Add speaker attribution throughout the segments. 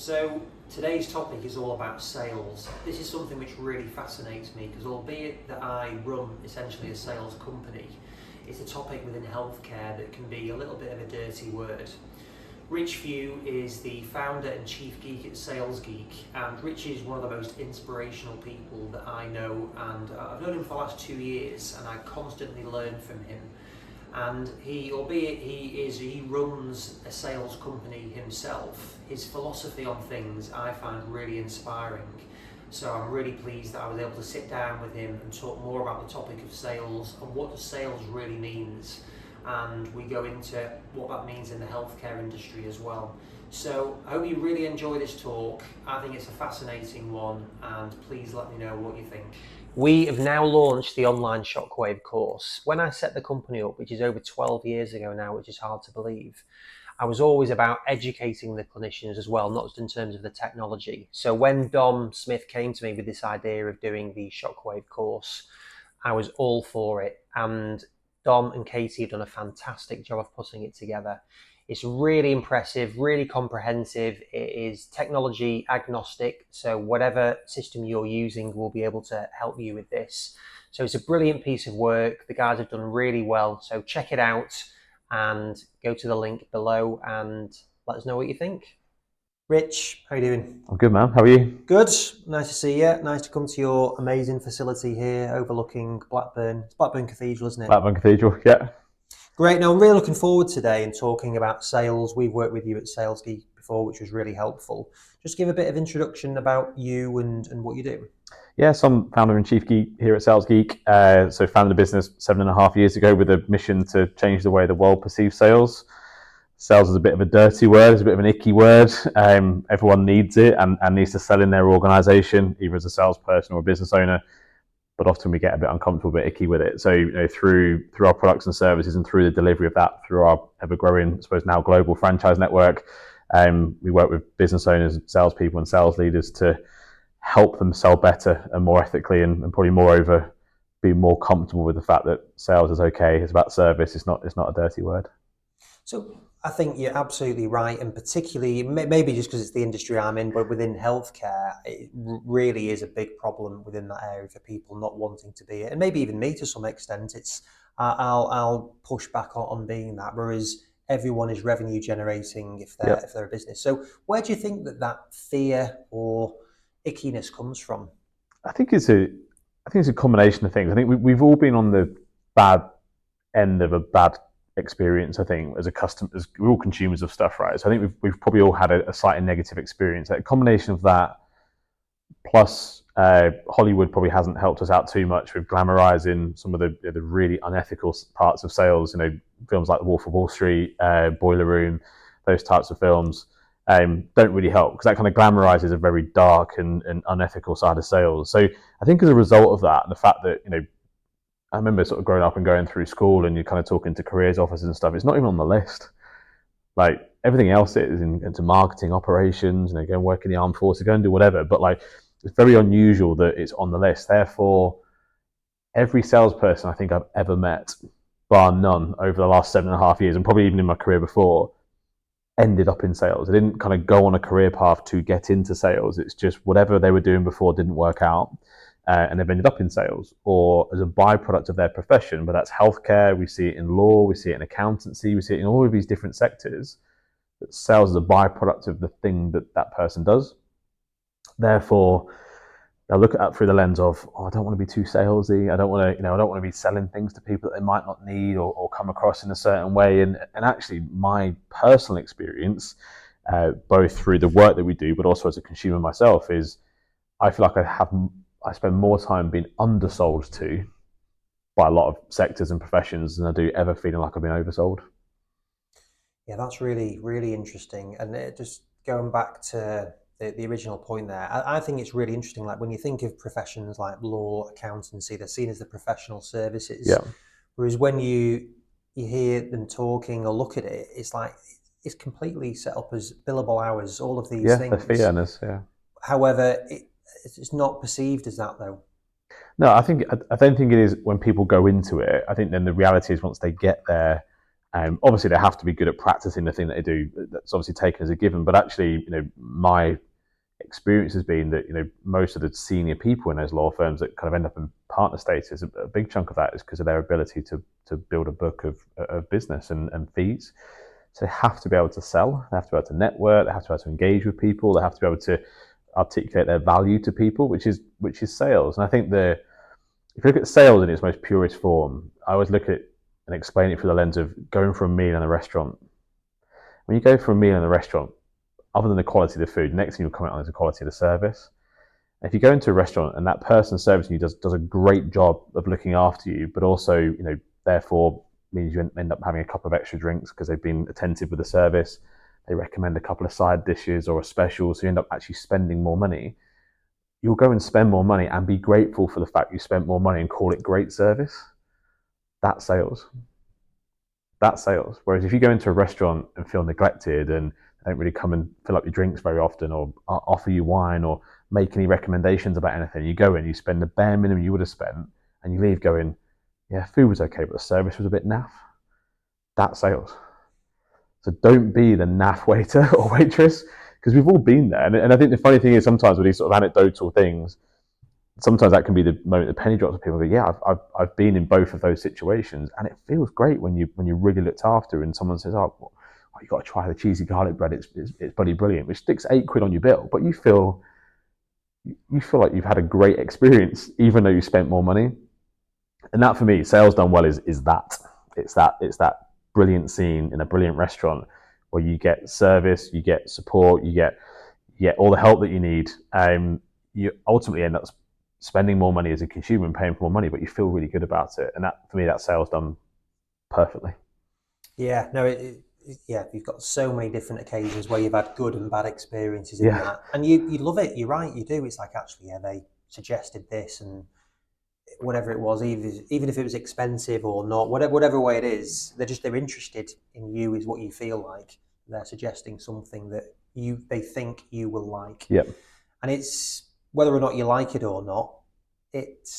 Speaker 1: So today's topic is all about sales. This is something which really fascinates me because albeit that I run essentially a sales company, it's a topic within healthcare that can be a little bit of a dirty word. Rich Few is the founder and chief geek at Sales Geek, and Rich is one of the most inspirational people that I know, and I've known him for the last 2 years, and I constantly learn from him. And albeit he runs a sales company himself, his philosophy on things I find really inspiring. So I'm really pleased that I was able to sit down with him and talk more about the topic of sales and what sales really means. And we go into what that means in the healthcare industry as well. So I hope you really enjoy this talk. I think it's a fascinating one, and please let me know what you think. We have now launched the online Shockwave course. When I set the company up, which is over 12 years ago now, which is hard to believe, I was always about educating the clinicians as well, not just in terms of the technology. So when Dom Smith came to me with this idea of doing the Shockwave course, I was all for it. And Dom and Katie have done a fantastic job of putting it together. It's really impressive, really comprehensive. It is technology agnostic, so whatever system you're using will be able to help you with this. So it's a brilliant piece of work. The guys have done really well. So check it out and go to the link below and let us know what you think. Rich, how are you doing?
Speaker 2: I'm good, man. How are you?
Speaker 1: Good. Nice to see you. Nice to come to your amazing facility here overlooking Blackburn. It's Blackburn Cathedral, isn't it?
Speaker 2: Blackburn Cathedral, yeah.
Speaker 1: Great. Now, I'm really looking forward today and talking about sales. We've worked with you at Sales Geek before, which was really helpful. Just give a bit of introduction about you and what you do.
Speaker 2: Yeah, so I'm founder and chief geek here at Sales Geek. So founded the business 7.5 years ago with a mission to change the way the world perceives sales. Sales is a bit of a dirty word, it's a bit of an icky word. Everyone needs it and needs to sell in their organization, either as a salesperson or a business owner. But often we get a bit uncomfortable, a bit icky with it. So through our products and services and through the delivery of that, through our ever-growing, I suppose now global franchise network, we work with business owners, salespeople, and sales leaders to help them sell better and more ethically, and probably moreover, be more comfortable with the fact that sales is okay. It's about service. It's not a dirty word.
Speaker 1: So I think you're absolutely right, and particularly maybe just because it's the industry I'm in, but within healthcare, it really is a big problem within that area for people not wanting to be it, and maybe even me to some extent. It's I'll push back on being that, whereas everyone is revenue generating if they're a business. So where do you think that fear or ickiness comes from?
Speaker 2: I think it's a combination of things. I think we've all been on the bad end of a bad experience. I think as we're all consumers of stuff, right? So I think we've probably all had a slightly negative experience. A combination of that, plus Hollywood probably hasn't helped us out too much with glamorizing some of the really unethical parts of sales. Films like The Wolf of Wall Street, Boiler Room, those types of films don't really help because that kind of glamorizes a very dark and unethical side of sales. So I think as a result of that, and the fact that I remember sort of growing up and going through school, and you're kind of talking to careers officers and stuff. It's not even on the list. Like everything else is into marketing, operations, go and work in the armed forces, go and do whatever. But it's very unusual that it's on the list. Therefore, every salesperson I think I've ever met, bar none, over the last 7.5 years, and probably even in my career before, ended up in sales. They didn't kind of go on a career path to get into sales. It's just whatever they were doing before didn't work out. And they've ended up in sales or as a byproduct of their profession, but that's healthcare. We see it in law, we see it in accountancy, we see it in all of these different sectors. That sales is a byproduct of the thing that person does. Therefore, they'll look at that through the lens of, I don't want to be too salesy. I don't want to be selling things to people that they might not need or come across in a certain way. And actually, my personal experience, both through the work that we do, but also as a consumer myself, is I feel like I spend more time being undersold to by a lot of sectors and professions than I do ever feeling like I've been oversold.
Speaker 1: Yeah, that's really, really interesting. And just going back to the original point there, I think it's really interesting. Like when you think of professions like law, accountancy, they're seen as the professional services.
Speaker 2: Yeah.
Speaker 1: Whereas when you hear them talking or look at it, it's like it's completely set up as billable hours, all of these things.
Speaker 2: The fee earners, yeah.
Speaker 1: However, it's not perceived as that though.
Speaker 2: No, I don't think it is when people go into it. I think then the reality is once they get there, Obviously, they have to be good at practicing the thing that they do. That's obviously taken as a given. But actually, my experience has been that most of the senior people in those law firms that kind of end up in partner status, a big chunk of that is because of their ability to build a book of business and fees. So they have to be able to sell, they have to be able to network, they have to be able to engage with people, they have to be able to articulate their value to people, which is sales. And I think if you look at sales in its most purest form, I always look at it and explain it through the lens of going for a meal in a restaurant. When you go for a meal in a restaurant, other than the quality of the food, the next thing you'll comment on is the quality of the service. And if you go into a restaurant and that person servicing you does a great job of looking after you, but also, therefore means you end up having a couple of extra drinks because they've been attentive with the service, they recommend a couple of side dishes or a special, so you end up actually spending more money. You'll go and spend more money and be grateful for the fact you spent more money and call it great service. That's sales. That's sales. Whereas if you go into a restaurant and feel neglected and they don't really come and fill up your drinks very often or offer you wine or make any recommendations about anything, you go in, you spend the bare minimum you would have spent, and you leave going, yeah, food was okay, but the service was a bit naff. That's sales. So don't be the naff waiter or waitress, because we've all been there. And I think the funny thing is sometimes with these sort of anecdotal things, sometimes that can be the moment the penny drops. People go, yeah, I've been in both of those situations, and it feels great when you really looked after, and someone says, oh, you got to try the cheesy garlic bread. It's bloody brilliant. Which sticks £8 on your bill, but you feel like you've had a great experience, even though you spent more money. And that for me, sales done well is that. It's that brilliant scene in a brilliant restaurant where you get service, you get support, you get all the help that you need. You ultimately end up spending more money as a consumer and paying for more money, but you feel really good about it. And that, for me, that's sales done perfectly.
Speaker 1: Yeah, no, yeah, you've got so many different occasions where you've had good and bad experiences in that, and you love it. You're right, you do. It's like, actually, yeah, they suggested this, and whatever it was, even if it was expensive or not, whatever way it is, they're interested in you, is what you feel like. They're suggesting something that they think you will like.
Speaker 2: Yep.
Speaker 1: And it's whether or not you like it or not,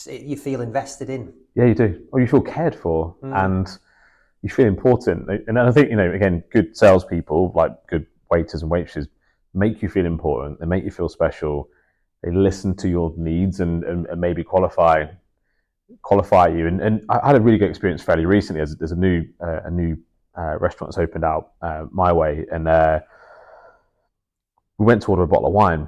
Speaker 1: you feel invested in.
Speaker 2: Yeah, you do. Or you feel cared for, and you feel important. And I think, again, good salespeople, like good waiters and waitresses, make you feel important. They make you feel special. They listen to your needs and maybe qualify you. And I had a really good experience fairly recently. There's a new restaurant that's opened out my way, and we went to order a bottle of wine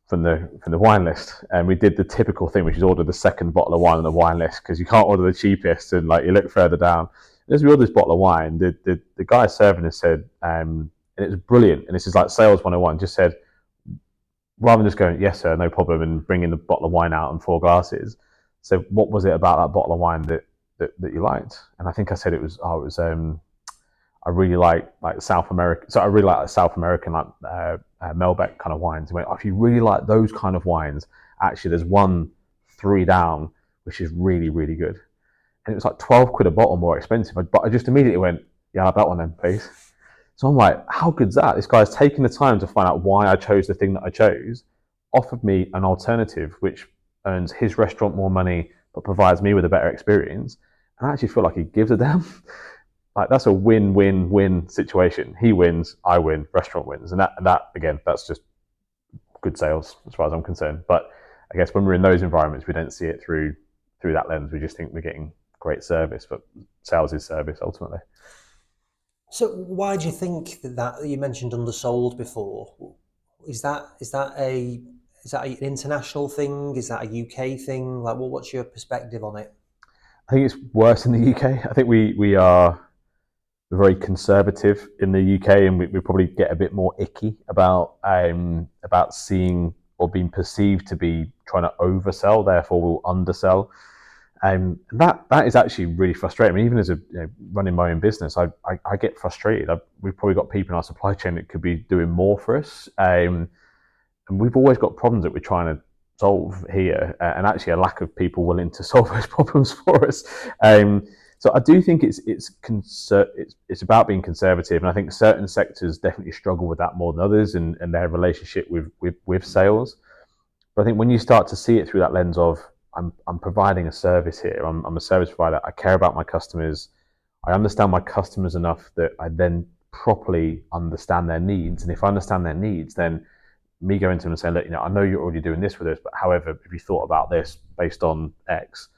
Speaker 2: from the wine list, and we did the typical thing, which is order the second bottle of wine on the wine list, because you can't order the cheapest, and like you look further down. And as we ordered this bottle of wine, the guy serving us said, and it was brilliant, and this is like sales 101, just said, rather than just going, yes sir, no problem, and bringing the bottle of wine out and 4 glasses, so what was it about that bottle of wine that you liked? And I think I said it was I really like South American, so I really like South American, like Malbec kind of wines. He went, if you really like those kind of wines, actually there's one 3 down which is really, really good. And it was like £12 a bottle more expensive, but I just immediately went, yeah, I'll have that one then, please. So I'm like, how good's that? This guy's taking the time to find out why I chose the thing that I chose, offered me an alternative which earns his restaurant more money but provides me with a better experience, and I actually feel like he gives a damn. Like, that's a win-win-win situation. He wins, I win, restaurant wins, and that again, that's just good sales as far as I'm concerned. But I guess when we're in those environments, we don't see it through that lens. We just think we're getting great service, but sales is service ultimately.
Speaker 1: So why do you think that you mentioned undersold before? Is that an international thing? Is that a UK thing? Like, what's your perspective on it?
Speaker 2: I think it's worse in the UK. I think we are very conservative in the UK, and we probably get a bit more icky about seeing or being perceived to be trying to oversell. Therefore, we'll undersell. That is actually really frustrating. I mean, even as running my own business, I get frustrated. We've probably got people in our supply chain that could be doing more for us, and we've always got problems that we're trying to solve here, and actually a lack of people willing to solve those problems for us. So I do think it's about being conservative, and I think certain sectors definitely struggle with that more than others, and their relationship with sales. But I think when you start to see it through that lens of I'm providing a service here, I'm a service provider, I care about my customers, I understand my customers enough that I then properly understand their needs. And if I understand their needs, then me going to them and saying, look, I know you're already doing this with us, but however, if you thought about this based on X,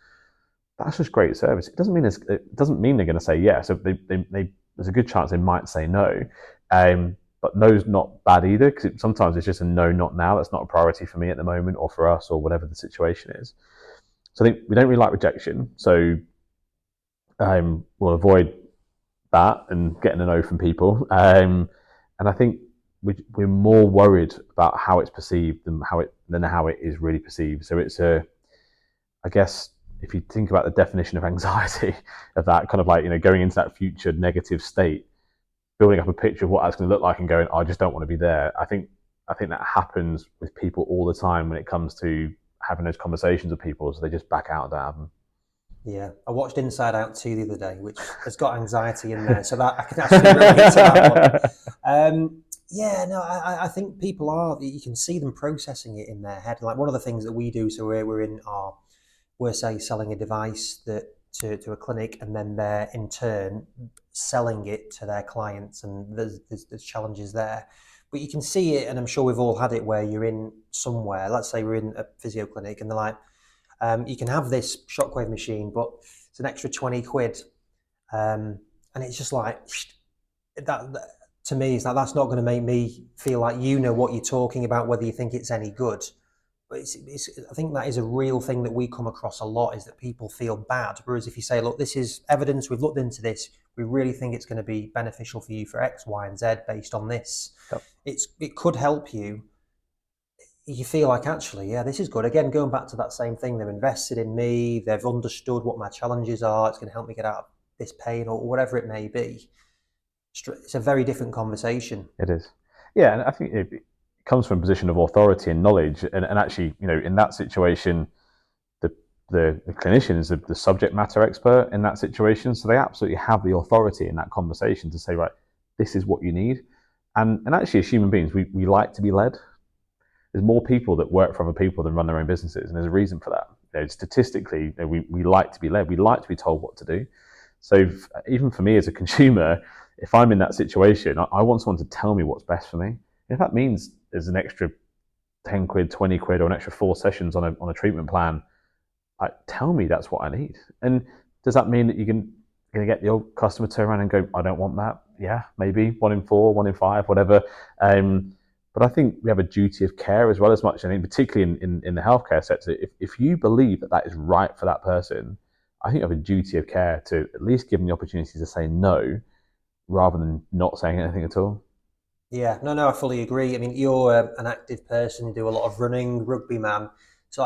Speaker 2: that's just great service. It doesn't mean they're going to say yes. So there's a good chance they might say no. But no's not bad either, because sometimes it's just a no, not now. That's not a priority for me at the moment, or for us, or whatever the situation is. So I think we don't really like rejection. So we'll avoid that and getting a no from people. And I think we're more worried about how it's perceived than how it is really perceived. So it's I guess if you think about the definition of anxiety, of that kind of like, going into that future negative state, building up a picture of what that's going to look like and going, I just don't want to be there. I think that happens with people all the time when it comes to having those conversations with people, so they just back out and don't have them.
Speaker 1: Yeah, I watched Inside Out 2 the other day, which has got anxiety in there, so that I can actually relate to that one. Yeah, no, I think people are. You can see them processing it in their head. Like one of the things that we do, so we're say selling a device to a clinic, and then they're in turn selling it to their clients, and there's challenges there. But you can see it, and I'm sure we've all had it, where you're in somewhere. Let's say we're in a physio clinic, and they're like, you can have this shockwave machine, but it's an extra 20 quid. And it's just like, that to me, is that's not going to make me feel like you know what you're talking about, whether you think it's any good. But I think that is a real thing that we come across a lot, is that people feel bad. Whereas if you say, look, this is evidence, we've looked into this, we really think it's going to be beneficial for you for X, Y, and Z based on this. Yep. It could help you. You feel like, actually, yeah, this is good. Again, going back to that same thing, they've invested in me, they've understood what my challenges are, it's going to help me get out of this pain, or whatever it may be. It's a very different conversation.
Speaker 2: It is. Yeah, and I think it comes from a position of authority and knowledge. And actually, in that situation, the clinician is the subject matter expert in that situation. So they absolutely have the authority in that conversation to say, right, this is what you need. And actually, as human beings, we like to be led. There's more people that work for other people than run their own businesses, and there's a reason for that. Statistically, we like to be led. We like to be told what to do. So even for me as a consumer, if I'm in that situation, I want someone to tell me what's best for me. If that means there's an extra 10 quid, 20 quid, or an extra 4 sessions on a treatment plan, tell me that's what I need. And does that mean that you're going to get the old customer turn around and go, I don't want that? Yeah, maybe 1 in 4, 1 in 5, whatever. But I think we have a duty of care as well, as much. I think particularly in the healthcare sector, if you believe that is right for that person, I think you have a duty of care to at least give them the opportunity to say no, rather than not saying anything at all.
Speaker 1: Yeah, no, I fully agree. I mean, you're an active person, you do a lot of running, rugby man. So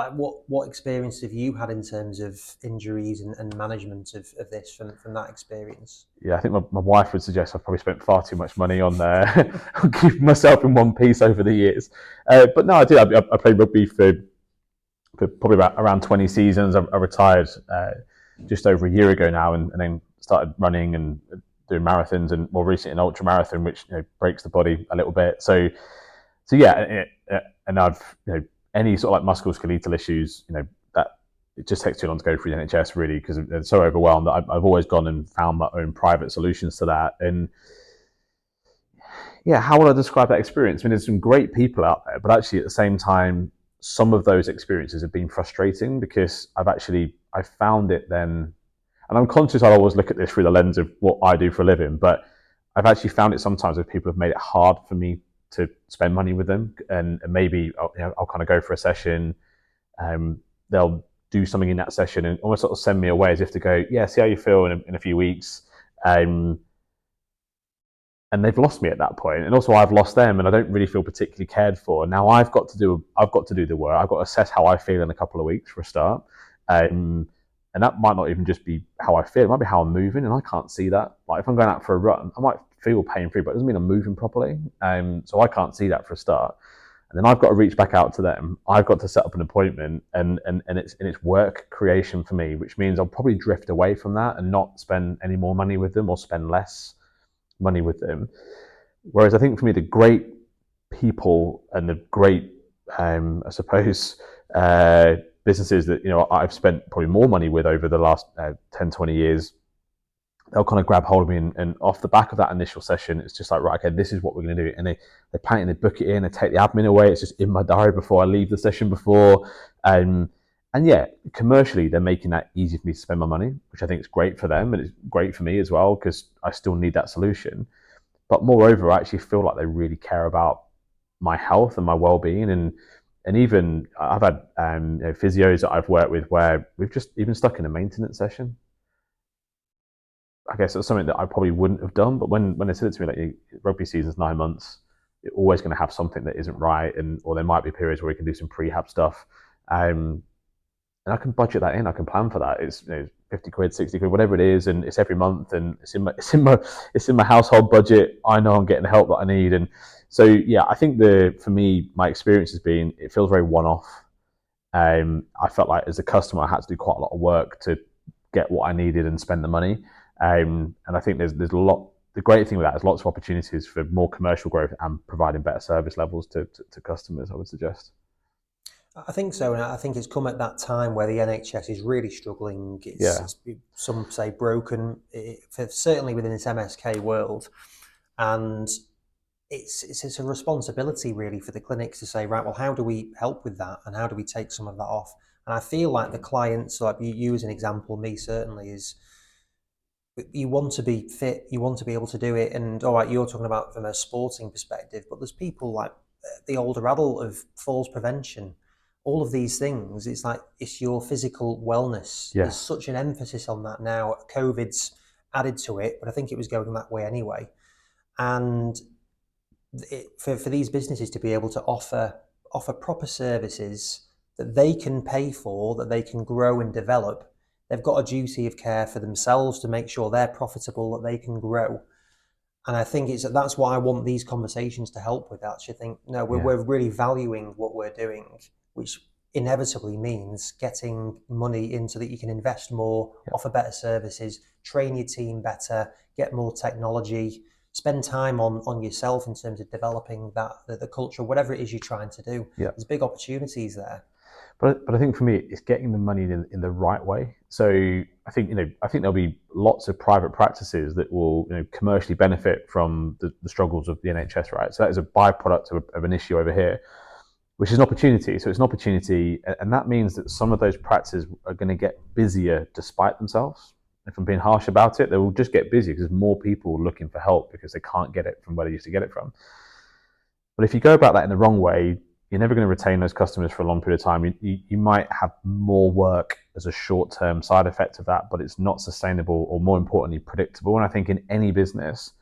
Speaker 1: what experience have you had in terms of injuries and management of this from that experience?
Speaker 2: Yeah, I think my wife would suggest I've probably spent far too much money on keeping myself in one piece over the years. But no, I did. I played rugby for probably around 20 seasons. I retired just over a year ago now, and then started running and doing marathons, and more recently an ultra marathon, which breaks the body a little bit. So yeah, and I've any sort of like musculoskeletal issues, that it just takes too long to go through the NHS really, because they're so overwhelmed that I've always gone and found my own private solutions to that. And yeah, how would I describe that experience? I mean, there's some great people out there, but actually at the same time, some of those experiences have been frustrating, because I found it then, and I'm conscious I always look at this through the lens of what I do for a living, but I've actually found it sometimes where people have made it hard for me to spend money with them, and maybe I'll kind of go for a session, they'll do something in that session and almost sort of send me away as if to go, yeah, see how you feel in a few weeks, and they've lost me at that point, and also I've lost them, and I don't really feel particularly cared for. Now I've got to do the work. I've got to assess how I feel in a couple of weeks for a start, and that might not even just be how I feel. It might be how I'm moving, and I can't see that. Like if I'm going out for a run, I might feel pain-free, but it doesn't mean I'm moving properly. So I can't see that for a start. And then I've got to reach back out to them. I've got to set up an appointment, and it's work creation for me, which means I'll probably drift away from that and not spend any more money with them, or spend less money with them. Whereas I think for me, the great people and the great, I suppose, businesses that I've spent probably more money with over the last 10, 20 years they'll kind of grab hold of me, and off the back of that initial session, it's just like, right, okay, this is what we're going to do. And they plan it, and they book it in, they take the admin away. It's just in my diary before I leave the session before. And yeah, commercially, they're making that easy for me to spend my money, which I think is great for them. And it's great for me as well, because I still need that solution. But moreover, I actually feel like they really care about my health and my well-being. And even I've had physios that I've worked with where we've just even stuck in a maintenance session. I guess it's something that I probably wouldn't have done. But when they said it to me, like, rugby season's 9 months, you're always going to have something that isn't right, and or there might be periods where you can do some prehab stuff, and I can budget that in. I can plan for that. It's 50 quid, 60 quid, whatever it is, and it's every month, and it's in my household budget. I know I'm getting the help that I need, and so yeah, I think for me, my experience has been, it feels very one off. I felt like as a customer, I had to do quite a lot of work to get what I needed and spend the money. And I think there's a lot. The great thing with that is lots of opportunities for more commercial growth and providing better service levels to customers, I would suggest.
Speaker 1: I think so, and I think it's come at that time where the NHS is really struggling.
Speaker 2: Yeah,
Speaker 1: It's some say broken, certainly within this MSK world, and it's a responsibility really for the clinics to say, right, well, how do we help with that, and how do we take some of that off? And I feel like the clients, like you as an example, me certainly, is you want to be fit, you want to be able to do it, and all right, you're talking about from a sporting perspective, but there's people like the older adult of falls prevention, all of these things. It's like it's your physical wellness.
Speaker 2: yeah,
Speaker 1: There's such an emphasis on that now. COVID's added to it, but I think it was going that way anyway. And for these businesses to be able to offer proper services that they can pay for, that they can grow and develop, they've got a duty of care for themselves to make sure they're profitable, that they can grow. And I think that's what I want these conversations to help with. Actually, think no,
Speaker 2: yeah,
Speaker 1: we're really valuing what we're doing, which inevitably means getting money in so that you can invest more,
Speaker 2: yeah.
Speaker 1: offer better services, train your team better, get more technology, spend time on yourself in terms of developing the culture, whatever it is you're trying to do.
Speaker 2: Yeah.
Speaker 1: There's big opportunities there.
Speaker 2: But I think for me, it's getting the money in the right way. So I think there'll be lots of private practices that will commercially benefit from the struggles of the NHS, right? So that is a byproduct of an issue over here, which is an opportunity. So it's an opportunity, and that means that some of those practices are going to get busier despite themselves. If I'm being harsh about it, they will just get busier because there's more people looking for help because they can't get it from where they used to get it from. But if you go about that in the wrong way, you're never going to retain those customers for a long period of time. You might have more work as a short-term side effect of that, but it's not sustainable or, more importantly, predictable. And I think in any business,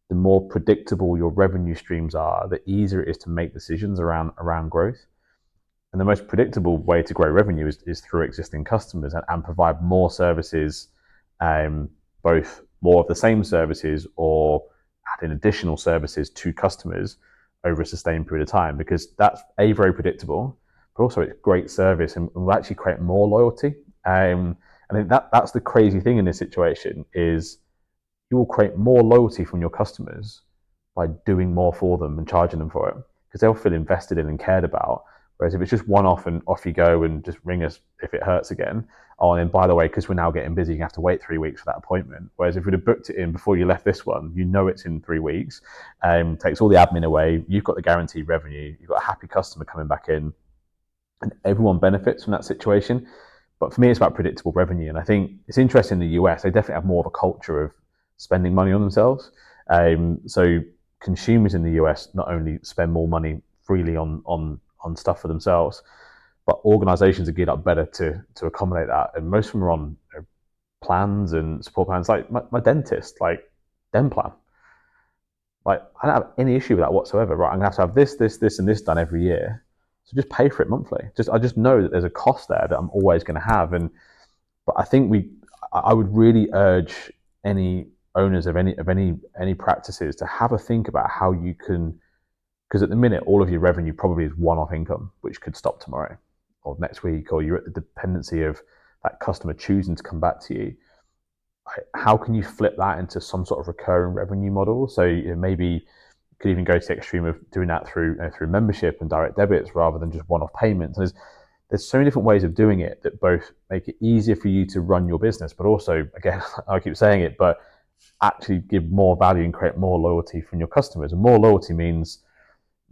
Speaker 2: the more predictable your revenue streams are, the easier it is to make decisions around growth. And the most predictable way to grow revenue is through existing customers and provide more services, both more of the same services or adding additional services to customers over a sustained period of time, because that's very predictable, but also it's great service and will actually create more loyalty. I think that's the crazy thing in this situation is you will create more loyalty from your customers by doing more for them and charging them for it, because they'll feel invested in and cared about. Whereas if it's just one off and off you go and just ring us if it hurts again, oh, and then by the way, because we're now getting busy, you have to wait 3 weeks for that appointment. Whereas if we'd have booked it in before you left this one, it's in 3 weeks, takes all the admin away, you've got the guaranteed revenue, you've got a happy customer coming back in, and everyone benefits from that situation. But for me, it's about predictable revenue. And I think it's interesting in the US, they definitely have more of a culture of spending money on themselves. So consumers in the US not only spend more money freely on stuff for themselves, but organizations are geared up better to accommodate that. And most of them are on plans and support plans. Like my dentist, like Denplan. Like I don't have any issue with that whatsoever. Right, I'm gonna have to have this, and this done every year. So just pay for it monthly. I just know that there's a cost there that I'm always going to have. But I think I would really urge any owners of any practices to have a think about how you can, because at the minute all of your revenue probably is one-off income, which could stop tomorrow or next week, or you're at the dependency of that customer choosing to come back to you. How can you flip that into some sort of recurring revenue model? So maybe you could even go to the extreme of doing that through membership and direct debits rather than just one-off payments. And there's so many different ways of doing it that both make it easier for you to run your business, but also, again, I keep saying it, but actually give more value and create more loyalty from your customers. And more loyalty means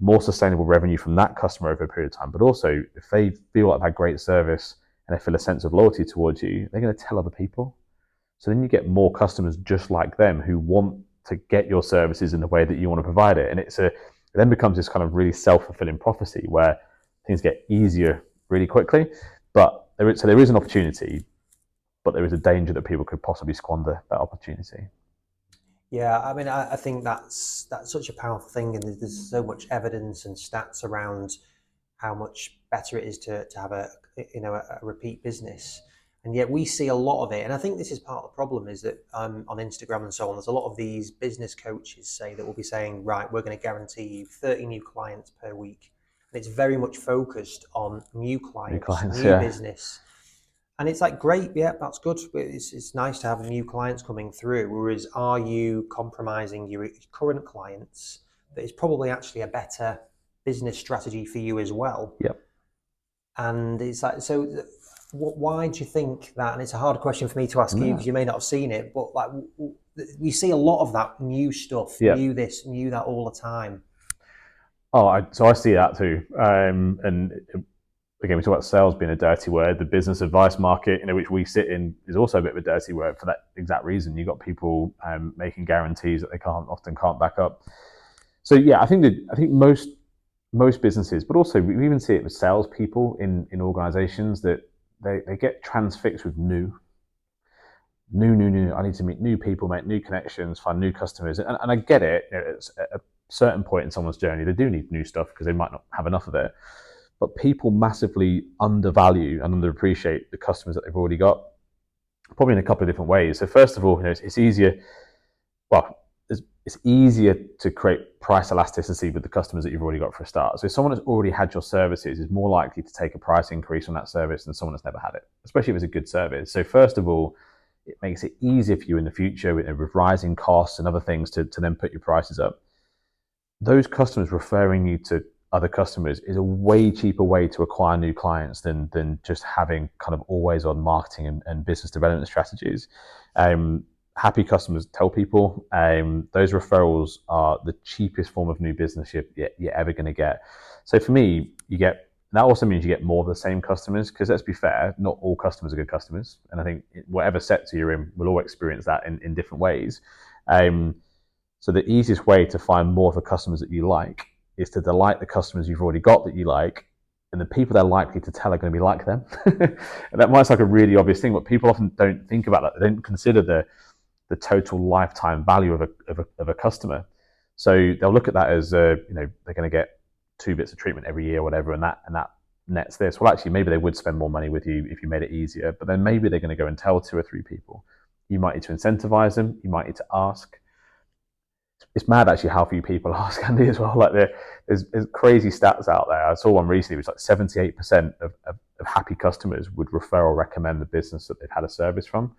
Speaker 2: more sustainable revenue from that customer over a period of time. But also, if they feel like they've had great service and they feel a sense of loyalty towards you, they're going to tell other people. So then you get more customers just like them who want to get your services in the way that you want to provide it. And it then becomes this kind of really self-fulfilling prophecy where things get easier really quickly. But there is an opportunity, but there is a danger that people could possibly squander that opportunity.
Speaker 1: Yeah, I mean, I think that's such a powerful thing, and there's so much evidence and stats around how much better it is to have a repeat business, and yet we see a lot of it. And I think this is part of the problem is that on Instagram and so on, there's a lot of these business coaches say that will be saying, right, we're going to guarantee you 30 new clients per week, and it's very much focused on new clients, new business. And it's like, great, yeah, that's good. It's nice to have new clients coming through. Whereas, are you compromising your current clients? That is probably actually a better business strategy for you as well.
Speaker 2: Yep.
Speaker 1: And it's like, so why do you think that? And it's a hard question for me to ask you because you may not have seen it, but like we see a lot of that new stuff, new this, new that all the time.
Speaker 2: So I see that too. And again, we talk about sales being a dirty word. The business advice market, which we sit in, is also a bit of a dirty word for that exact reason. You've got people making guarantees that they often can't back up. So yeah, I think most businesses, but also we even see it with salespeople in organizations that they get transfixed with new. I need to meet new people, make new connections, find new customers, and I get it. It's at a certain point in someone's journey, they do need new stuff because they might not have enough of it. But people massively undervalue and underappreciate the customers that they've already got, probably in a couple of different ways. So first of all, it's easier. Well, it's easier to create price elasticity with the customers that you've already got for a start. So if someone has already had your services is more likely to take a price increase on that service than someone that's never had it, especially if it's a good service. So first of all, it makes it easier for you in the future with rising costs and other things to then put your prices up. Those customers referring you to other customers is a way cheaper way to acquire new clients than just having kind of always on marketing and business development strategies. Happy customers tell people. Those referrals are the cheapest form of new business you're ever going to get. So for me, that also means you get more of the same customers, because let's be fair, not all customers are good customers. And I think whatever sector you're in, we'll all experience that in different ways. So the easiest way to find more of the customers that you like is to delight the customers you've already got that you like, and the people they're likely to tell are going to be like them. And that might sound like a really obvious thing, but people often don't think about that. They don't consider the total lifetime value of a customer. So they'll look at that as they're going to get 2 bits of treatment every year or whatever, and that nets this. Well, actually, maybe they would spend more money with you if you made it easier, but then maybe they're going to go and tell 2 or 3 people. You might need to incentivize them. You might need to ask. It's mad actually how few people ask, Andy, as well. Like there's crazy stats out there. I saw one recently which was like 78% of happy customers would refer or recommend the business that they've had a service from,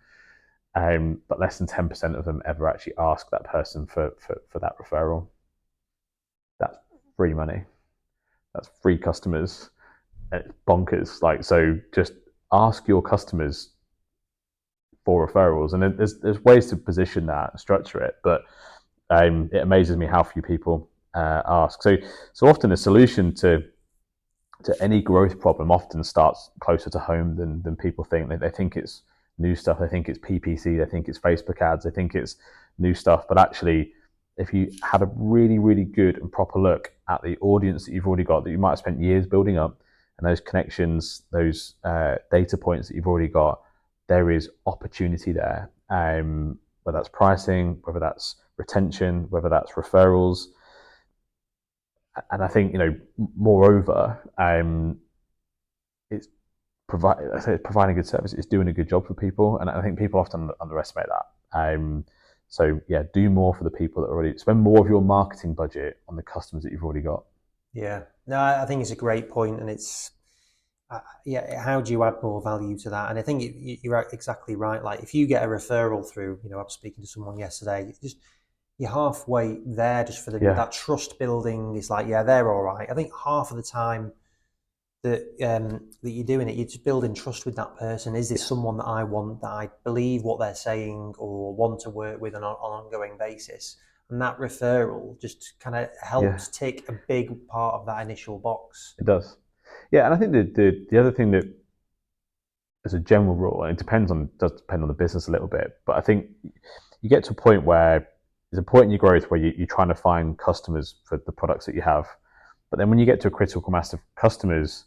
Speaker 2: but less than 10% of them ever actually ask that person for that referral. That's free money. That's free customers. It's bonkers. Like, so just ask your customers for referrals, and there's ways to position that and structure it, but it amazes me how few people ask. So often the solution to any growth problem often starts closer to home than people think. They think it's new stuff. They think it's PPC. They think it's Facebook ads. They think it's new stuff. But actually, if you had a really, really good and proper look at the audience that you've already got, that you might have spent years building up, and those connections, those data points that you've already got, there is opportunity there. Whether that's pricing, whether that's retention, whether that's referrals. And I think, moreover, it's providing good service. It's doing a good job for people. And I think people often underestimate that. So yeah, do more for the people that already, spend more of your marketing budget on the customers that you've already got.
Speaker 1: Yeah, no, I think it's a great point, and it's, how do you add more value to that? And I think you're exactly right. Like if you get a referral through, I was speaking to someone yesterday, you're halfway there just for that trust building. It's like, yeah, they're all right. I think half of the time that you're doing it, you're just building trust with that person. Is this someone that I want, that I believe what they're saying or want to work with on an ongoing basis? And that referral just kind of helps tick a big part of that initial box.
Speaker 2: It does. Yeah, and I think the other thing that, as a general rule, and does depend on the business a little bit, but I think you get to a point where there's a point in your growth where you're trying to find customers for the products that you have. But then when you get to a critical mass of customers,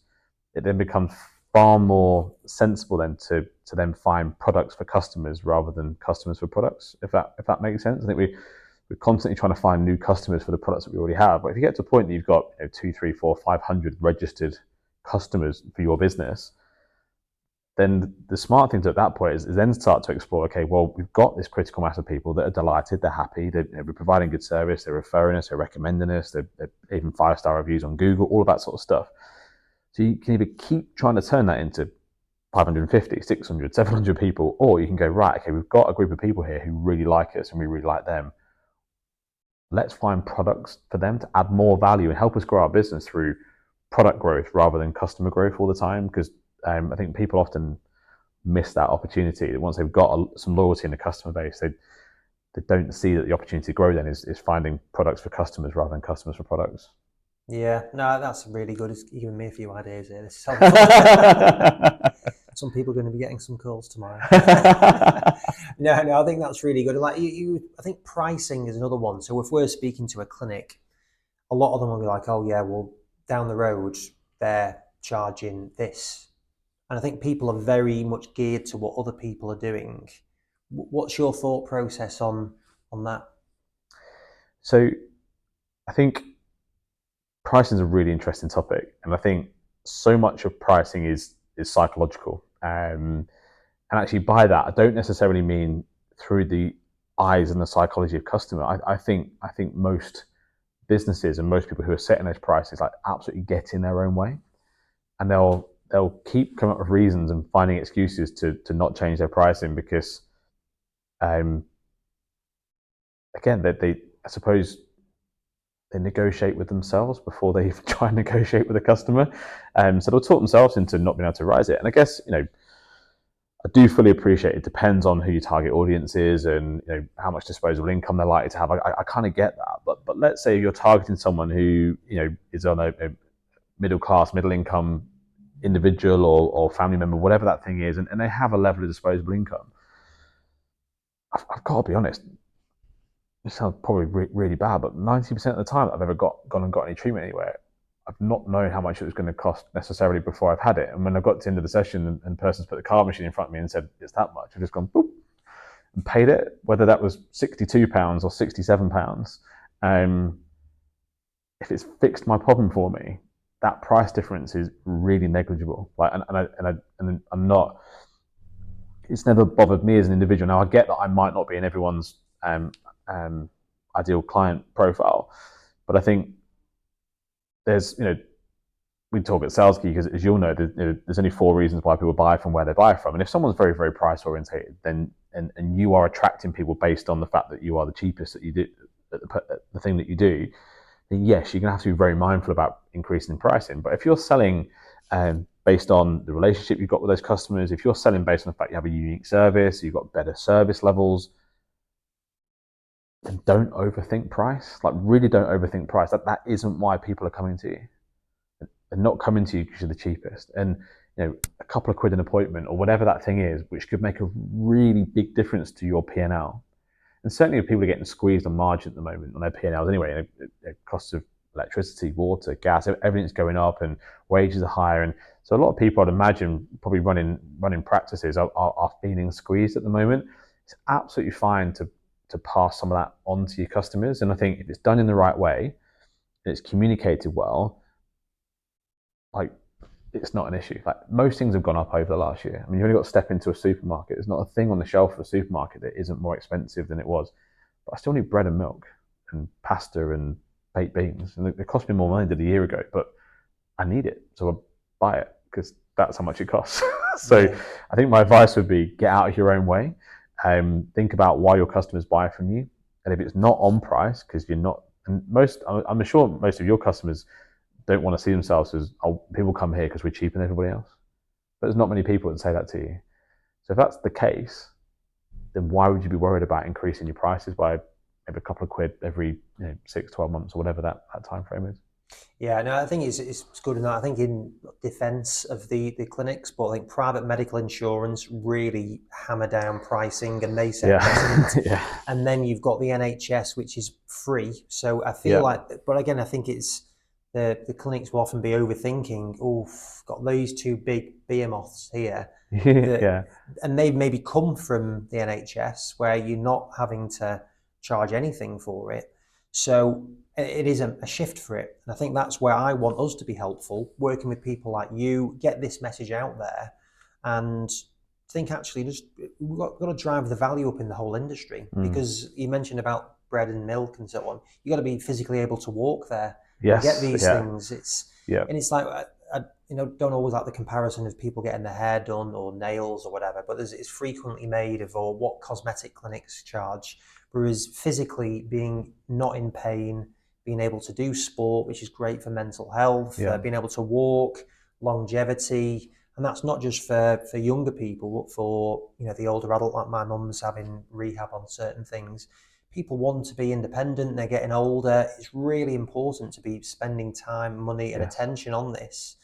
Speaker 2: it then becomes far more sensible then to then find products for customers rather than customers for products, if that makes sense. I think we're constantly trying to find new customers for the products that we already have. But if you get to a point that you've got 2, 3, 4, 500 registered customers for your business, then the smart thing to at that point is then start to explore, okay, well, we've got this critical mass of people that are delighted, they're happy, we're providing good service, they're referring us, they're recommending us, they're even 5-star reviews on Google, all of that sort of stuff. So you can either keep trying to turn that into 550, 600, 700 people, or you can go, right, okay, we've got a group of people here who really like us and we really like them. Let's find products for them to add more value and help us grow our business through product growth rather than customer growth all the time, because I think people often miss that opportunity. Once they've got some loyalty in the customer base, they don't see that the opportunity to grow then is finding products for customers rather than customers for products.
Speaker 1: Yeah, no, that's really good. It's giving me a few ideas here. This some people are going to be getting some calls tomorrow. No, I think that's really good. Like I think pricing is another one. So if we're speaking to a clinic, a lot of them will be like, "Oh yeah, well down the road they're charging this," and I think people are very much geared to what other people are doing. What's your thought process on that?
Speaker 2: So I think pricing is a really interesting topic, and I think so much of pricing is psychological. And actually, by that, I don't necessarily mean through the eyes and the psychology of customer. I think most businesses and most people who are setting those prices like absolutely get in their own way, and they'll keep coming up with reasons and finding excuses to not change their pricing because, again, they I suppose they negotiate with themselves before they even try and negotiate with a customer. So they'll talk themselves into not being able to rise it. And I guess, I do fully appreciate it depends on who your target audience is and how much disposable income they're likely to have. I kind of get that. But let's say you're targeting someone who, is on a middle class, middle income individual or family member, whatever that thing is, and they have a level of disposable income. I've got to be honest, this sounds probably really bad, but 90% of the time that I've ever gone and got any treatment anywhere, I've not known how much it was going to cost necessarily before I've had it. And when I got to the end of the session and the person's put the card machine in front of me and said, it's that much, I've just gone, boop, and paid it, whether that was £62 or £67. If it's fixed my problem for me, that price difference is really negligible. And I'm not, it's never bothered me as an individual. Now I get that I might not be in everyone's ideal client profile, but I think there's, we talk at Sales Geek, as you'll know, there's only 4 reasons why people buy from where they buy from. And if someone's very, very price orientated, then and you are attracting people based on the fact that you are the cheapest that you do, the thing that you do, then yes, you're going to have to be very mindful about increasing pricing. But if you're selling based on the relationship you've got with those customers, if you're selling based on the fact you have a unique service, you've got better service levels, then don't overthink price. Like, really don't overthink price. That isn't why people are coming to you. They're not coming to you because you're the cheapest. And a couple of quid an appointment or whatever that thing is, which could make a really big difference to your P&L. And certainly if people are getting squeezed on margin at the moment on their P&Ls anyway, costs of electricity, water, gas, everything's going up and wages are higher. And so a lot of people, I'd imagine, probably running practices are feeling squeezed at the moment. It's absolutely fine to pass some of that on to your customers. And I think if it's done in the right way and it's communicated well, like, it's not an issue. Like, most things have gone up over the last year. I mean, you've only got to step into a supermarket. There's not a thing on the shelf of a supermarket that isn't more expensive than it was. But I still need bread and milk and pasta and baked beans. And it cost me more money than a year ago, but I need it. So I buy it because that's how much it costs. So yeah. I think my advice would be get out of your own way. Think about why your customers buy from you. And if it's not on price, because you're not, and I'm sure most of your customers don't want to see themselves as, oh, people come here because we're cheaper than everybody else. But there's not many people that say that to you. So if that's the case, then why would you be worried about increasing your prices by maybe a couple of quid every 6, 12 months or whatever that time frame is?
Speaker 1: Yeah, no, I think it's good enough. I think in defence of the clinics, but I think private medical insurance really hammer down pricing and they set precedent.
Speaker 2: Yeah.
Speaker 1: And then you've got the NHS, which is free. So I feel
Speaker 2: Yeah.
Speaker 1: like, but again, I think it's the clinics will often be overthinking. Oh, got those two big behemoths here, that,
Speaker 2: Yeah.
Speaker 1: and they've maybe come from the NHS where you're not having to charge anything for it. So it is a shift for it. And I think that's where I want us to be helpful, working with people like you, get this message out there and think actually just we've got to drive the value up in the whole industry, because you mentioned about bread and milk and so on. You've got to be physically able to walk there and get these things. And it's like, I don't always like the comparison of people getting their hair done or nails or whatever, but it's frequently made of or what cosmetic clinics charge. Whereas physically being not in pain, being able to do sport, which is great for mental health, being able to walk, longevity, and that's not just for younger people, but for the older adult, like my mum's having rehab on certain things. People want to be independent, they're getting older. It's really important to be spending time, money, and attention on this.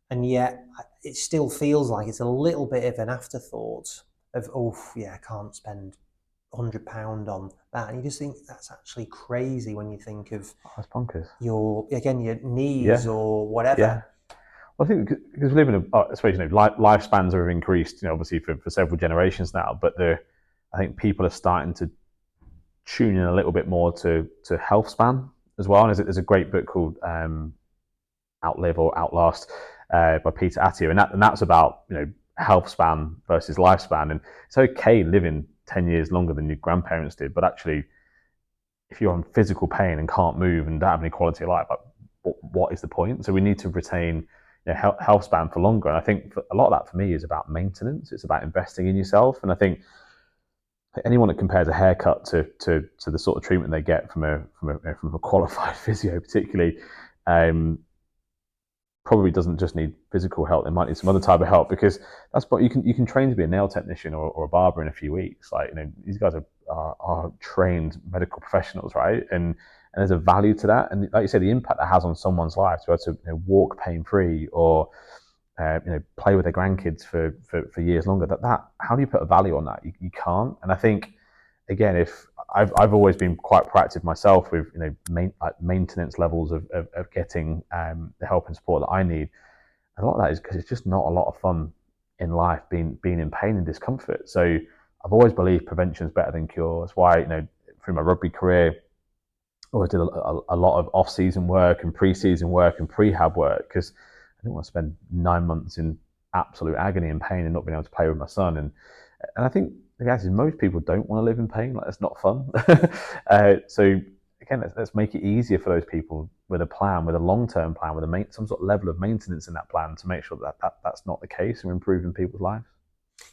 Speaker 1: And yet it still feels like it's a little bit of an afterthought of, I can't spend £100 on that, and you just think that's actually crazy when you think of
Speaker 2: that's bonkers.
Speaker 1: your knees or whatever.
Speaker 2: Yeah. Well, I think because we live in I suppose lifespans have increased, obviously for several generations now. But I think people are starting to tune in a little bit more to health span as well. And there's a great book called Outlive or Outlast by Peter Attia, and that's about health span versus lifespan. And it's okay living 10 years longer than your grandparents did, but actually, if you're in physical pain and can't move and don't have any quality of life, what is the point? So we need to retain health span for longer. And I think a lot of that for me is about maintenance. It's about investing in yourself. And I think anyone that compares a haircut to the sort of treatment they get from a qualified physio, particularly, probably doesn't just need physical help. They might need some other type of help, because that's what you can train to be a nail technician or a barber in a few weeks. Like, these guys are trained medical professionals, right? And there's a value to that. And like you said, the impact that has on someone's life to be able to walk pain free or play with their grandkids for years longer. That how do you put a value on that? You can't. And I think, again, if I've always been quite proactive myself with maintenance levels of getting the help and support that I need. And a lot of that is because it's just not a lot of fun in life being in pain and discomfort. So I've always believed prevention is better than cure. That's why through my rugby career, I always did a lot of off-season work and pre-season work and prehab work, because I didn't want to spend 9 months in absolute agony and pain and not being able to play with my son. And I think the reality is most people don't want to live in pain. Like, it's not fun. So again, let's make it easier for those people with a plan, with a long-term plan, with some sort of level of maintenance in that plan to make sure that's not the case and we're improving people's lives.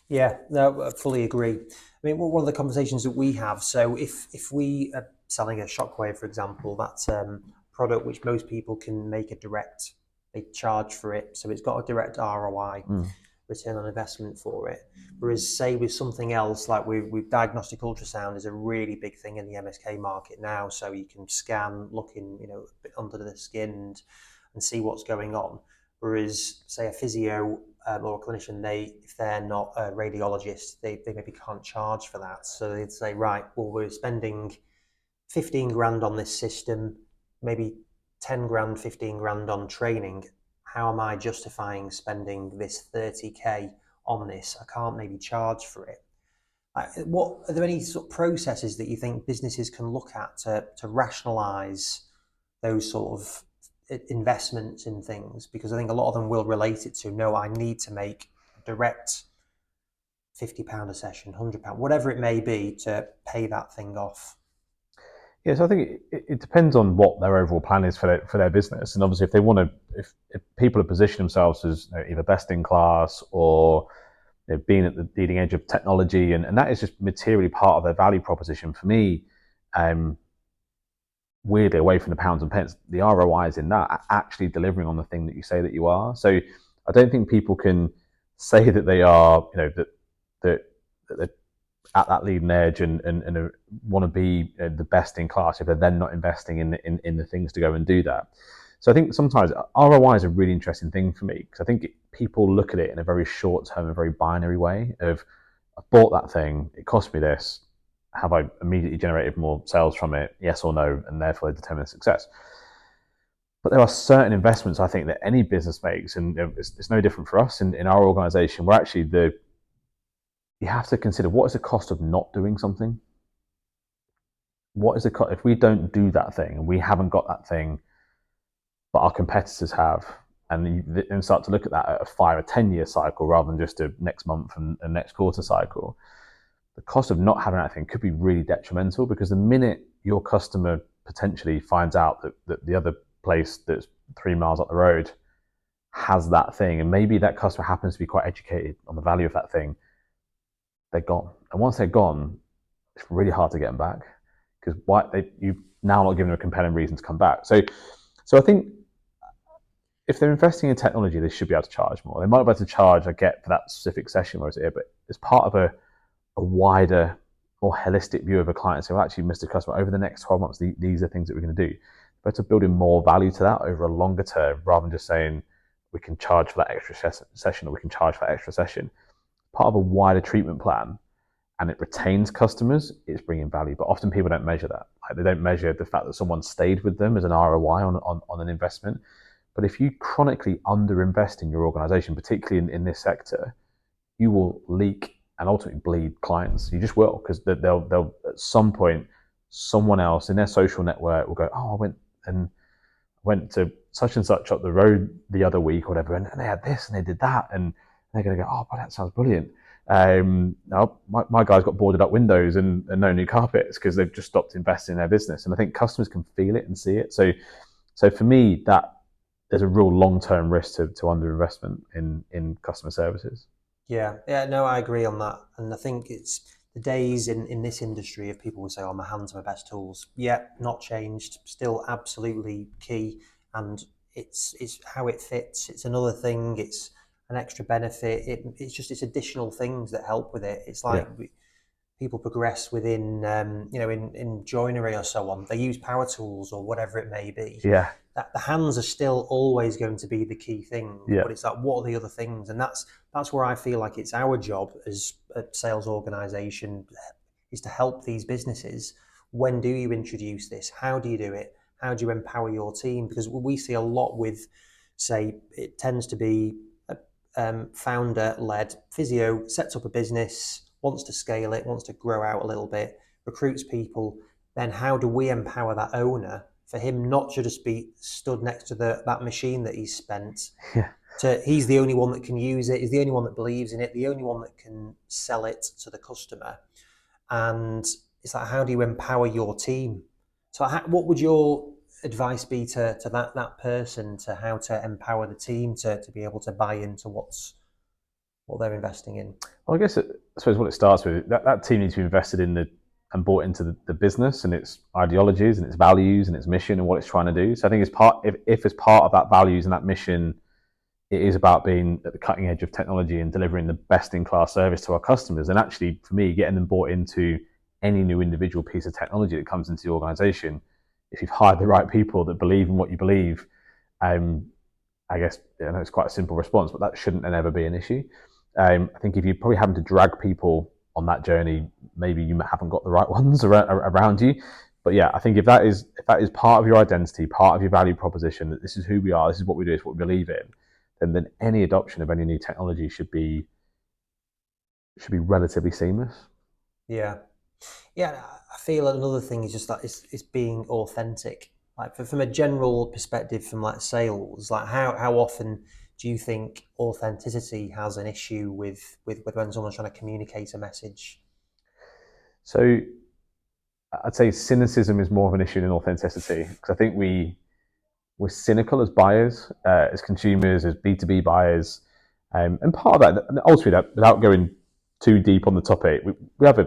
Speaker 1: Yeah, no, I fully agree. I mean, one of the conversations that we have, so if we are selling a shockwave, for example, that's a product which most people can make they charge for it, so it's got a direct ROI, return on investment for it. Whereas, say, with something else, like with diagnostic ultrasound is a really big thing in the MSK market now, so you can scan, look in, a bit under the skin and see what's going on. Whereas, say, a physio or a clinician, if they're not a radiologist, they maybe can't charge for that. So they'd say, right, well, we're spending 15 grand on this system, maybe 10 grand, 15 grand on training. How am I justifying spending this 30k on this? I can't maybe charge for it. What are there any sort of processes that you think businesses can look at to rationalize those sort of investments in things? Because I think a lot of them will relate it to, no, I need to make direct £50 a session, £100, whatever it may be, to pay that thing off.
Speaker 2: Yeah, so I think it depends on what their overall plan is for their business. And obviously, if they want to, if people are positioning themselves as either best in class or being at the leading edge of technology, and that is just materially part of their value proposition. For me, weirdly away from the pounds and pence. The ROI is in that actually delivering on the thing that you say that you are. So I don't think people can say that they are, that they're at that leading edge and want to be the best in class if they're then not investing in the things to go and do that. So I think sometimes ROI is a really interesting thing for me because I think people look at it in a very short term, a very binary way of I've bought that thing, it cost me this, have I immediately generated more sales from it? Yes or no, and therefore they determine success. But there are certain investments I think that any business makes, and it's no different for us in our organization, where actually you have to consider what is the cost of not doing something. What is the cost if we don't do that thing and we haven't got that thing, but our competitors have, and start to look at that at a 5 or 10 year cycle rather than just a next month and a next quarter cycle. The cost of not having that thing could be really detrimental because the minute your customer potentially finds out that the other place that's 3 miles up the road has that thing, and maybe that customer happens to be quite educated on the value of that thing, they're gone. And once they're gone, it's really hard to get them back because you've now not given them a compelling reason to come back. So I think if they're investing in technology, they should be able to charge more. They might be able to charge, I get, for that specific session, whereas here, but as part of a wider, more holistic view of a client. So actually, Mr. Customer, over the next 12 months, these are things that we're going to do. But to build in more value to that over a longer term, rather than just saying we can charge for that extra session or we can charge for that extra session. Part of a wider treatment plan, and it retains customers, it's bringing value. But often people don't measure that. Like they don't measure the fact that someone stayed with them as an ROI on an investment. But if you chronically underinvest in your organization, particularly in this sector, you will leak and ultimately bleed clients. You just will, because they'll at some point, someone else in their social network will go, oh, I went to such and such up the road the other week or whatever, and they had this and they did that, and they're going to go, oh, but that sounds brilliant. No, my guys got boarded up windows and no new carpets because they've just stopped investing in their business. And I think customers can feel it and see it. So for me, that there's a real long-term risk to underinvestment in customer services.
Speaker 1: Yeah, no, I agree on that. And I think it's the days in this industry of people will say, oh, my hands are my best tools. Yeah, not changed, still absolutely key. And it's how it fits. It's another thing. It's an extra benefit. It's additional things that help with it. It's like people progress within, in joinery or so on. They use power tools or whatever it may be.
Speaker 2: Yeah.
Speaker 1: That the hands are still always going to be the key thing.
Speaker 2: Yeah.
Speaker 1: But it's like, what are the other things? And that's where I feel like it's our job as a sales organization is to help these businesses. When do you introduce this? How do you do it? How do you empower your team? Because we see a lot with, say, it tends to be a founder-led physio, sets up a business, wants to scale it, wants to grow out a little bit, recruits people. Then how do we empower that owner for him not to just be stood next to that machine that he's spent?
Speaker 2: Yeah.
Speaker 1: He's the only one that can use it. He's the only one that believes in it. The only one that can sell it to the customer. And it's like, how do you empower your team? So, what would your advice be to that person, to how to empower the team to be able to buy into what they're investing in?
Speaker 2: Well, I suppose what it starts with, that team needs to be invested in and bought into the business and its ideologies and its values and its mission and what it's trying to do. So I think if as part of that values and that mission, it is about being at the cutting edge of technology and delivering the best in class service to our customers. And actually, for me, getting them bought into any new individual piece of technology that comes into the organization, if you've hired the right people that believe in what you believe, I guess it's quite a simple response, but that shouldn't ever be an issue. I think if you're probably having to drag people on that journey, maybe you haven't got the right ones around you. But yeah, I think if that is part of your identity, part of your value proposition, that this is who we are, this is what we do, it's what we believe in, then any adoption of any new technology should be relatively seamless.
Speaker 1: Yeah, I feel another thing is just that it's being authentic. Like from a general perspective, from like sales, like how often do you think authenticity has an issue with when someone's trying to communicate a message?
Speaker 2: So I'd say cynicism is more of an issue than authenticity, because I think we're cynical as buyers, as consumers, as B2B buyers. And part of that, ultimately, that without going too deep on the topic, we have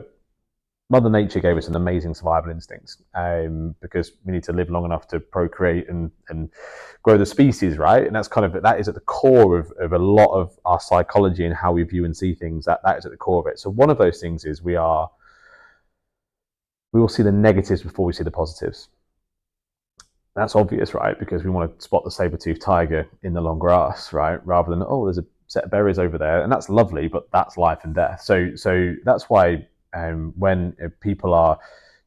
Speaker 2: Mother Nature gave us an amazing survival instinct, because we need to live long enough to procreate and grow the species, right? And that's kind of, that is at the core of a lot of our psychology and how we view and see things. That is at the core of it. So one of those things is we will see the negatives before we see the positives. That's obvious, right? Because we want to spot the saber-toothed tiger in the long grass, right? Rather than, oh, there's a set of berries over there, and that's lovely, but that's life and death. So that's why, when people are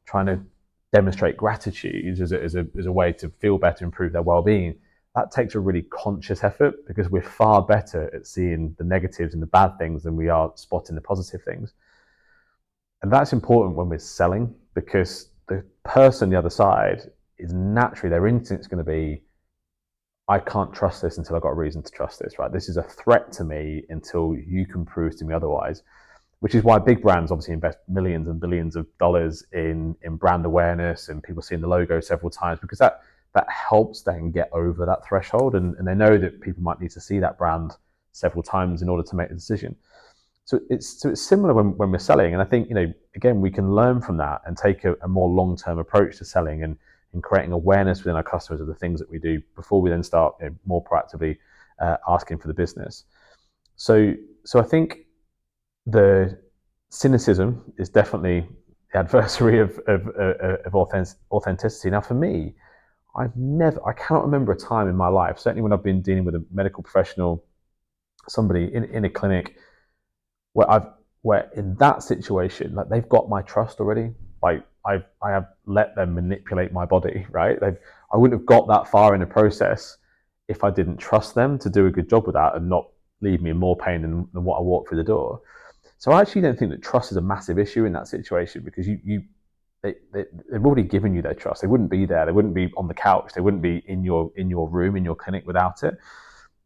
Speaker 2: trying to demonstrate gratitude as a way to feel better, improve their well-being, that takes a really conscious effort, because we're far better at seeing the negatives and the bad things than we are spotting the positive things. And that's important when we're selling, because the person on the other side is naturally, their instinct is going to be, I can't trust this until I've got a reason to trust this, right? This is a threat to me until you can prove to me otherwise, which is why big brands obviously invest millions and billions of dollars in brand awareness and people seeing the logo several times, because that helps them get over that threshold. And they know that people might need to see that brand several times in order to make a decision. So it's similar when we're selling. And I think, again, we can learn from that and take a more long-term approach to selling and creating awareness within our customers of the things that we do before we then start more proactively asking for the business. So I think the cynicism is definitely the adversary of authenticity. Now, for me, I cannot remember a time in my life, certainly when I've been dealing with a medical professional, somebody in a clinic, where in that situation, like, they've got my trust already. Like, I have let them manipulate my body, right? I wouldn't have got that far in the process if I didn't trust them to do a good job with that and not leave me in more pain than what I walked through the door. So I actually don't think that trust is a massive issue in that situation, because they've already given you their trust. They wouldn't be there. They wouldn't be on the couch. They wouldn't be in your room, in your clinic without it.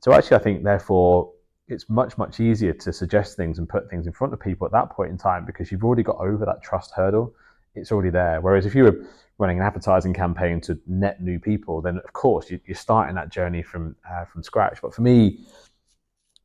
Speaker 2: So actually, I think, therefore, it's much, much easier to suggest things and put things in front of people at that point in time, because you've already got over that trust hurdle. It's already there. Whereas if you were running an advertising campaign to net new people, then of course you're starting that journey from scratch. But for me,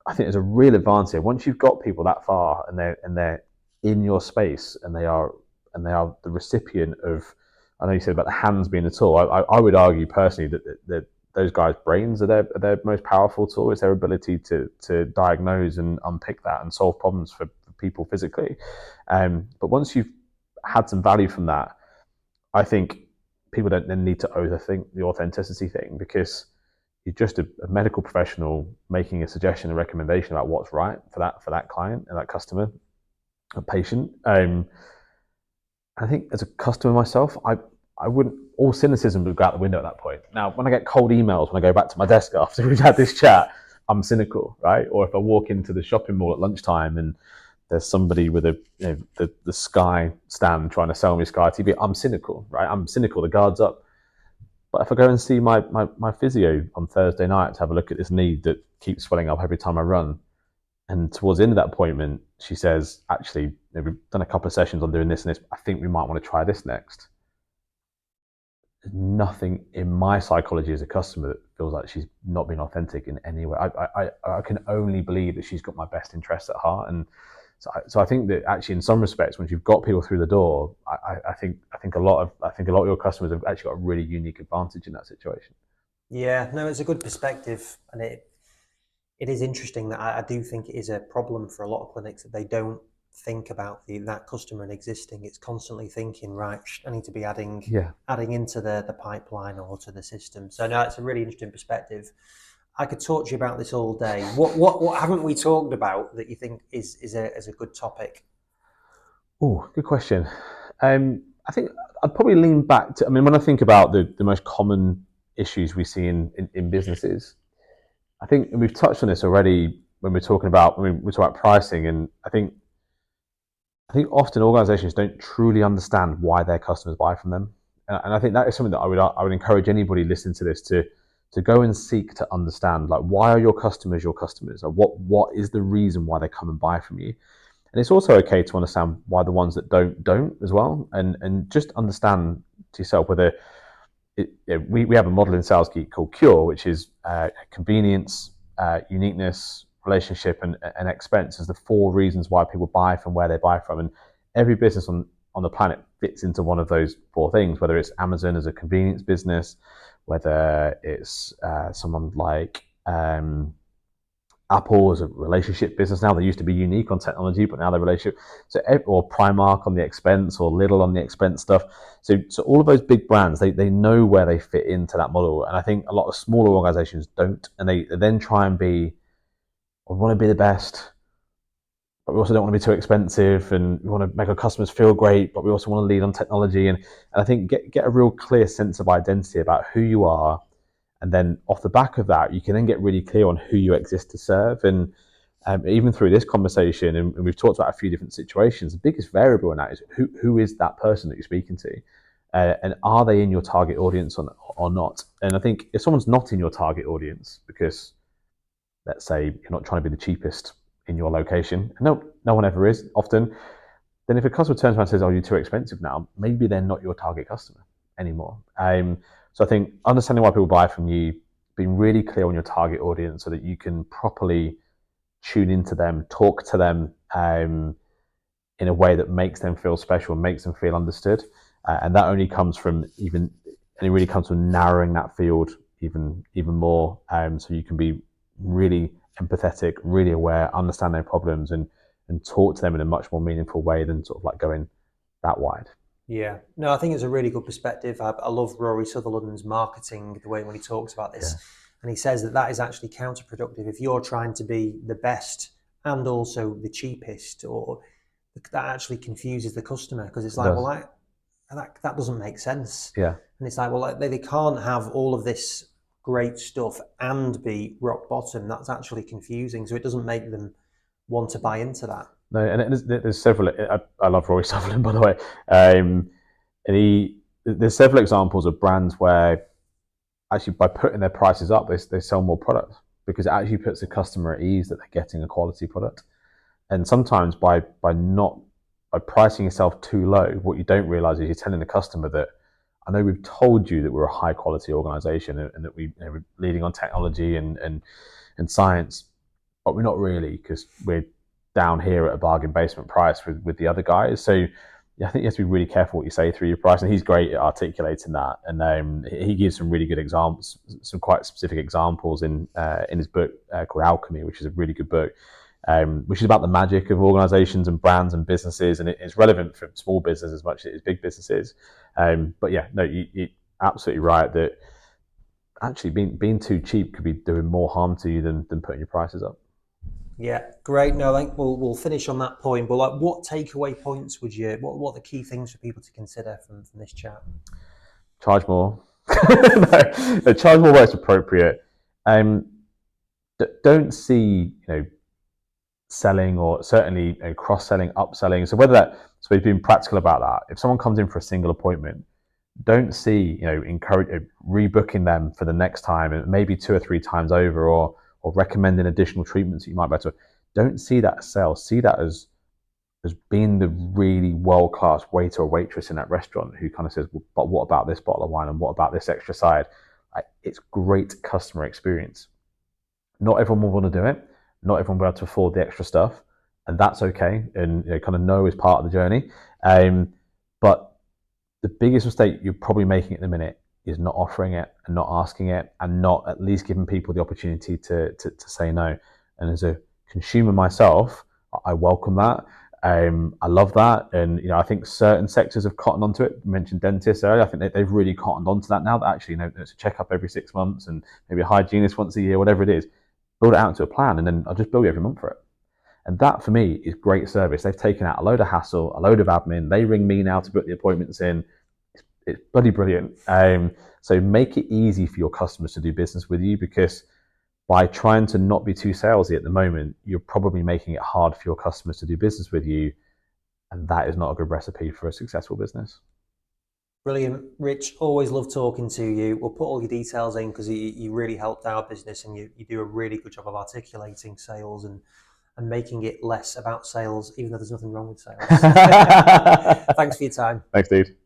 Speaker 2: I think there's a real advantage once you've got people that far and they're in your space and they are the recipient of. I know you said about the hands being the tool. I would argue personally that those guys' brains are their most powerful tool. It's their ability to diagnose and unpick that and solve problems for people physically. But once you've had some value from that, I think people don't then need to overthink the authenticity thing, because you're just a medical professional making a suggestion, a recommendation about what's right for that client and that customer, a patient. I think as a customer myself, I wouldn't, all cynicism would go out the window at that point. Now, when I get cold emails, when I go back to my desk after we've had this chat, I'm cynical, right? Or if I walk into the shopping mall at lunchtime and there's somebody with the Sky stand trying to sell me Sky TV, I'm cynical, right? I'm cynical, the guard's up. But if I go and see my physio on Thursday night to have a look at this knee that keeps swelling up every time I run, and towards the end of that appointment, she says, actually, we've done a couple of sessions on doing this and this, I think we might want to try this next. There's nothing in my psychology as a customer that feels like she's not been authentic in any way. I can only believe that she's got my best interests at heart. And so I think that actually, in some respects, once you've got people through the door, I think a lot of your customers have actually got a really unique advantage in that situation.
Speaker 1: Yeah, no, it's a good perspective, and it is interesting that I do think it is a problem for a lot of clinics that they don't think about that customer and existing. It's constantly thinking, right, I need to be
Speaker 2: Yeah.
Speaker 1: adding into the pipeline or to the system. So no, it's a really interesting perspective. I could talk to you about this all day. What haven't we talked about that you think is a good topic?
Speaker 2: Oh, good question. I think I'd probably lean back to, I mean, when I think about the most common issues we see in businesses, I think, and we've touched on this already when we're talking about, when we talk about pricing, and I think often organizations don't truly understand why their customers buy from them. And I think that is something that I would encourage anybody listening to this to go and seek to understand, like, why are your customers your customers? Or what is the reason why they come and buy from you? And it's also okay to understand why the ones that don't as well, and just understand to yourself whether we have a model in Sales Geek called Cure, which is convenience, uniqueness, relationship, and expense as the four reasons why people buy from where they buy from. And every business on on the planet fits into one of those four things, whether it's Amazon as a convenience business, whether it's someone like Apple as a relationship business now. They used to be unique on technology, but now they're relationship. So, or Primark on the expense, or Lidl on the expense stuff. So all of those big brands, they know where they fit into that model. And I think a lot of smaller organizations don't. And they then try and we want to be the best, but we also don't want to be too expensive, and we want to make our customers feel great, but we also want to lead on technology. And I think get a real clear sense of identity about who you are, and then off the back of that, you can then get really clear on who you exist to serve. And even through this conversation, and we've talked about a few different situations, the biggest variable in that is who is that person that you're speaking to, and are they in your target audience or not? And I think if someone's not in your target audience, because let's say you're not trying to be the cheapest in your location, no one ever is often, then if a customer turns around and says, "Oh, you're too expensive now," maybe they're not your target customer anymore. So I think understanding why people buy from you, being really clear on your target audience so that you can properly tune into them, talk to them in a way that makes them feel special and makes them feel understood. And that only comes from and it really comes from narrowing that field even more, so you can be really empathetic, really aware, understand their problems, and talk to them in a much more meaningful way than sort of like going that wide.
Speaker 1: Yeah, no, I think it's a really good perspective. I love Rory Sutherland's marketing, the way when he talks about this, and he says that is actually counterproductive. If you're trying to be the best and also the cheapest, or that actually confuses the customer, because it's like, well, that doesn't make sense.
Speaker 2: Yeah.
Speaker 1: And it's like, well, they can't have all of this great stuff and be rock bottom. That's actually confusing. So it doesn't make them want to buy into that.
Speaker 2: No, and there's several. I love Rory Sutherland, by the way. And there's several examples of brands where actually by putting their prices up, they sell more product, because it actually puts the customer at ease that they're getting a quality product. And sometimes by pricing yourself too low, what you don't realize is you're telling the customer that, I know we've told you that we're a high quality organization and that we're leading on technology and science, but we're not really, because we're down here at a bargain basement price with the other guys. So I think you have to be really careful what you say through your price, and he's great at articulating that. And he gives some really good examples, some quite specific examples in his book called Alchemy, which is a really good book, which is about the magic of organizations and brands and businesses, and it's relevant for small business as much as it is big businesses. But yeah, no, you're absolutely right that actually being too cheap could be doing more harm to you than putting your prices up.
Speaker 1: Yeah, great. No, I think we'll finish on that point. But like, what takeaway points would you? What are the key things for people to consider from this chat?
Speaker 2: Charge more. No, charge more where it's appropriate. Don't see selling, or certainly cross-selling, upselling. So we've been practical about that. If someone comes in for a single appointment, don't see encourage rebooking them for the next time, and maybe 2 or 3 times over, or recommending additional treatments that you might be able to. Don't see that as sales. See that as being the really world-class waiter or waitress in that restaurant who kind of says, well, but what about this bottle of wine, and what about this extra side? It's great customer experience. Not everyone will want to do it. Not everyone will be able to afford the extra stuff, and that's okay. And kind of know is part of the journey. But the biggest mistake you're probably making at the minute is not offering it and not asking it, and not at least giving people the opportunity to say no. And as a consumer myself, I welcome that. I love that. And I think certain sectors have cottoned onto it. You mentioned dentists earlier. I think they've really cottoned onto that now, that actually it's a checkup every 6 months, and maybe a hygienist once a year, whatever it is. Build it out into a plan, and then I'll just bill you every month for it. And that for me is great service. They've taken out a load of hassle, a load of admin. They ring me now to book the appointments in. It's bloody brilliant. So make it easy for your customers to do business with you, because by trying to not be too salesy at the moment, you're probably making it hard for your customers to do business with you. And that is not a good recipe for a successful business.
Speaker 1: Brilliant. Rich, always love talking to you. We'll put all your details in, because you really helped our business, and you do a really good job of articulating sales and making it less about sales, even though there's nothing wrong with sales. Thanks for your time.
Speaker 2: Thanks, dude.